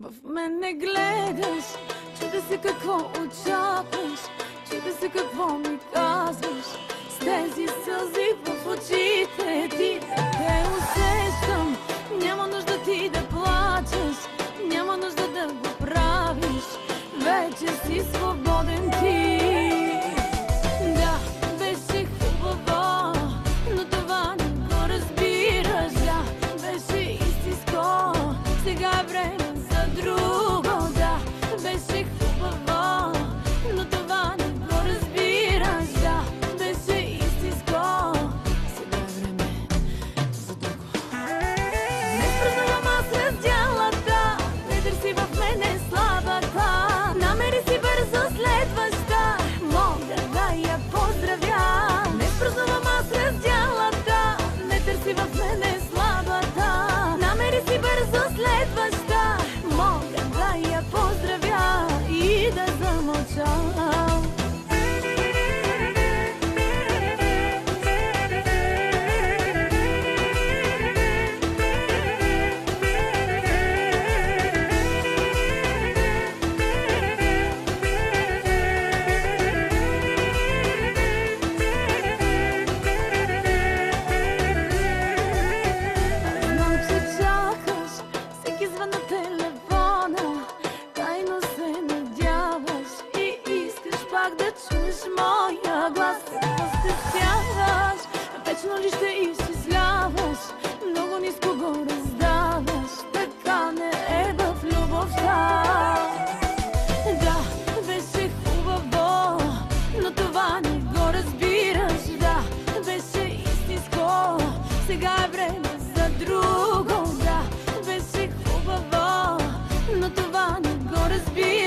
В мене гледаш, чудя се какво очакваш, чудя се какво ми казваш. С тези сълзи в очите ти те усещам. Няма нужда ти да плачеш, няма нужда да го правиш. Вече си свободен ти. Да, беше хубаво, но това не го разбираш. Да, беше истинско, сега е време за друго. Да, беше хубаво, но това не го разбираш. Да, беше истинско, сега е време за друго. Не празнувам аз разделата, не търси в мене слабата. Намери си бързо следваща, мога да я поздравя. Не празнувам аз разделата, не търси в мене слабата. Намери си бързо следваща, мога да я поздравя и да замълча. Знам, че чакаш всеки звън на телефона, тайно се надяваш и искаш пак да чуеш моя глас. Какво стесняваш? Вечно ли ще изчисляваш? Много ниско го раздаваш. Така не е в любовта. Да, беше хубаво, но това не го разбираш. Да, беше истинско, сега е време за друго. Да, беше хубаво, но това не го разбираш.